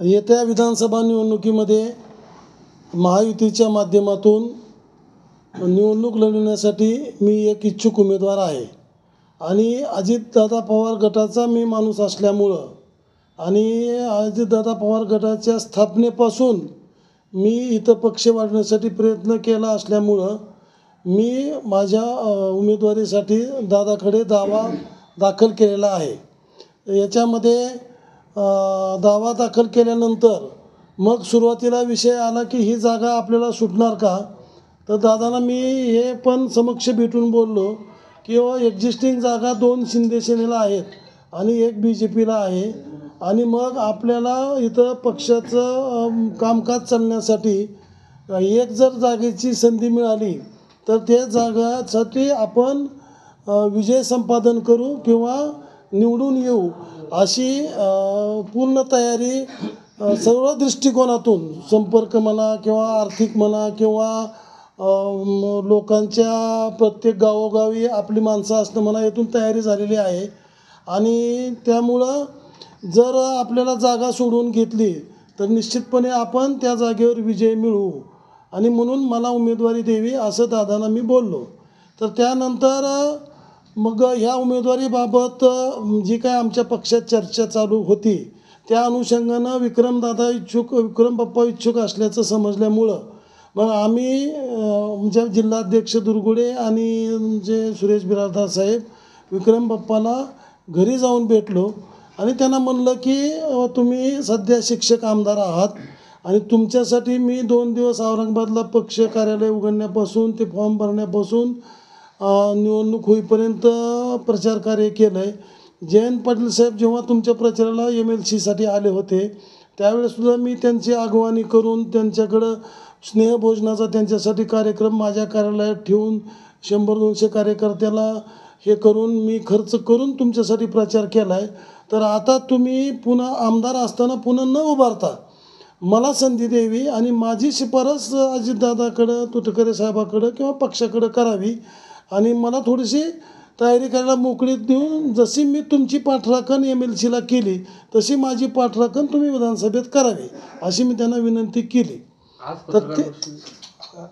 येत्या विधानसभा निवडणुकीमध्ये महायुतीच्या माध्यमातून निवडणूक लढवण्यासाठी मी एक इच्छुक उमेदवार आहे आणि अजितदादा पवार गटाचा मी माणूस असल्यामुळं आणि अजितदादा पवार गटाच्या स्थापनेपासून मी इथं पक्ष वाढवण्यासाठी प्रयत्न केला असल्यामुळं मी माझ्या उमेदवारीसाठी दादाकडे दावा दाखल केलेला आहे। याच्यामध्ये दावा दाखल केल्यानंतर मग सुरुवातीला विषय आला की ही जागा आपल्याला सुटणार का, तर दादांना मी हे पण समक्ष भेटून बोललो की एक्झिस्टिंग जागा 2 शिंदे सेनेला आहेत आणि 1 BJPला आहे आणि मग आपल्याला इथं पक्षाचं कामकाज चालण्यासाठी एक जर जागेची संधी मिळाली तर त्या जागासाठी आपण विजय संपादन करू किंवा निवडून येऊ अशी पूर्ण तयारी सर्व दृष्टिकोनातून, संपर्क म्हणा किंवा आर्थिक म्हणा किंवा लोकांच्या प्रत्येक गावोगावी आपली माणसं असणं म्हणा, यातून तयारी झालेली आहे। आणि त्यामुळं जर आपल्याला जागा सोडून घेतली तर निश्चितपणे आपण त्या जागेवर विजय मिळवू आणि म्हणून मला उमेदवारी द्यावी असं दादांना मी बोललो। तर त्यानंतर मग ह्या उमेदवारीबाबत जी काय आमच्या पक्षात चर्चा चालू होती त्या अनुषंगानं विक्रम बाप्पा इच्छुक असल्याचं समजल्यामुळं मग आम्ही म्हणजे जिल्हाध्यक्ष दुर्गुडे आणि जे सुरेश बिरारदार साहेब विक्रम बाप्पाला घरी जाऊन भेटलो आणि त्यांना म्हणलं की तुम्ही सध्या शिक्षक आमदार आहात आणि तुमच्यासाठी मी 2 दिवस औरंगाबादला पक्ष कार्यालय उघडण्यापासून ते फॉर्म भरण्यापासून निवडणूक होईपर्यंत प्रचार कार्य केलं आहे। जयंत पाटील साहेब जेव्हा तुमच्या प्रचाराला MLCसाठी आले होते त्यावेळेससुद्धा मी त्यांची आगवानी करून त्यांच्याकडं स्नेहभोजनाचा त्यांच्यासाठी कार्यक्रम माझ्या कार्यालयात ठेवून 100-200 कार्यकर्त्याला हे करून मी खर्च करून तुमच्यासाठी प्रचार केला आहे। तर आता तुम्ही पुन्हा आमदार असताना पुन्हा न उभारता मला संधी द्यावी आणि माझी शिफारस अजितदादाकडं, तुटकरे साहेबाकडं किंवा पक्षाकडं करावी आणि मला थोडीशी तयारी करायला मोकळी देऊन जशी मी तुमची पाठराखण MLCला केली तशी माझी पाठराखण तुम्ही विधानसभेत करावी अशी मी त्यांना विनंती केली।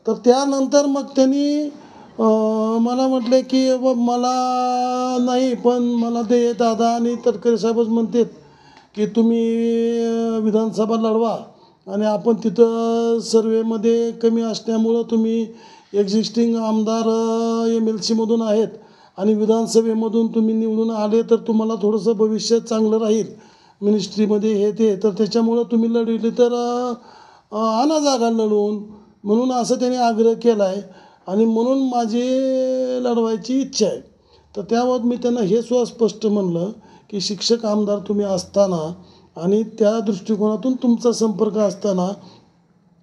तर त्यानंतर मग त्यांनी मला म्हटले की मला नाही, पण मला ते दादा आणि तटकरे साहेबच म्हणतात की तुम्ही विधानसभा लढवा आणि आपण तिथं सर्वेमध्ये कमी असल्यामुळं तुम्ही एक्झिस्टिंग आमदार MLCमधून आहेत आणि विधानसभेमधून तुम्ही निवडून आले तर तुम्हाला थोडंसं भविष्य चांगलं राहील मिनिस्ट्रीमध्ये हे ते, तर त्याच्यामुळं तुम्ही लढविले तर आणा जागा लढवून, म्हणून असं त्यांनी आग्रह केला आहे आणि म्हणून माझी लढवायची इच्छा आहे। तर त्यावर मी त्यांना हे सुद्धा स्पष्ट म्हणलं की शिक्षक आमदार तुम्ही असताना आणि त्या दृष्टिकोनातून तुमचा संपर्क असताना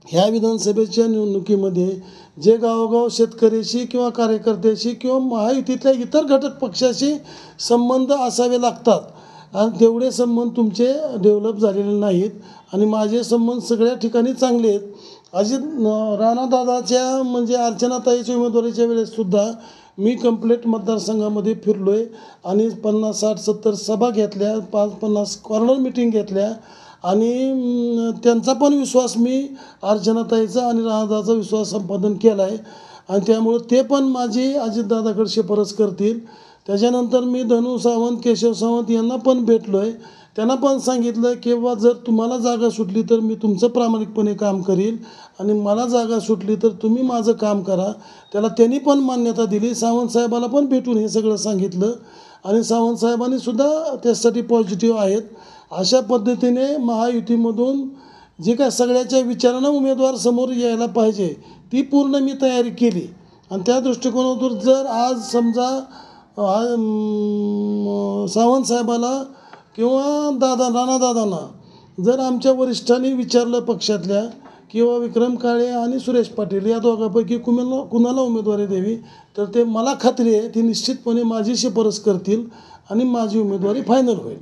ह्या विधानसभेच्या निवडणुकीमध्ये जे गावोगाव शेतकऱ्याशी किंवा कार्यकर्त्याशी किंवा महायुतीतल्या इतर घटक पक्षाशी संबंध असावे लागतात आणि तेवढे संबंध तुमचे डेव्हलप झालेले नाहीत आणि माझे संबंध सगळ्या ठिकाणी चांगले आहेत। राणादादाच्या म्हणजे अर्चनाताईच्या उमेदवारीच्या वेळेससुद्धा मी कंप्लीट मतदारसंघामध्ये फिरलो आहे आणि 50, 60, 70 सभा घेतल्या, 50 कॉर्नर मिटिंग घेतल्या आणि त्यांचा पण विश्वास मी अर्चनाताईचा आणि राणादादाचा विश्वास संपादन केला आहे आणि त्यामुळं ते पण माझी अजितदादाकडे शिफारस करतील। त्याच्यानंतर मी धनु सावंत, केशव सावंत यांना पण भेटलो आहे, त्यांना पण सांगितलं की बाबा जर तुम्हाला जागा सुटली तर मी तुमचं प्रामाणिकपणे काम करील आणि मला जागा सुटली तर तुम्ही माझं काम करा। त्याला त्यांनी पण मान्यता दिली। सावंत साहेबाला पण भेटून हे सगळं सांगितलं आणि सावंत साहेबांनी सुद्धा त्यासाठी पॉझिटिव्ह आहेत। अशा पद्धतीने महायुतीमधून जे काय सगळ्याच्या विचारानं उमेदवार समोर यायला पाहिजे ती पूर्ण मी तयारी केली आणि त्या दृष्टिकोनातून जर आज समजा सावंत साहेबाला किंवा राणादादांना जर आमच्या वरिष्ठांनी विचारलं पक्षातल्या किंवा विक्रम काळे आणि सुरेश पाटील या दोघांपैकी कुणाला उमेदवारी द्यावी तर ते मला खात्री आहे ती निश्चितपणे माझी शिफारस करतील आणि माझी उमेदवारी फायनल होईल।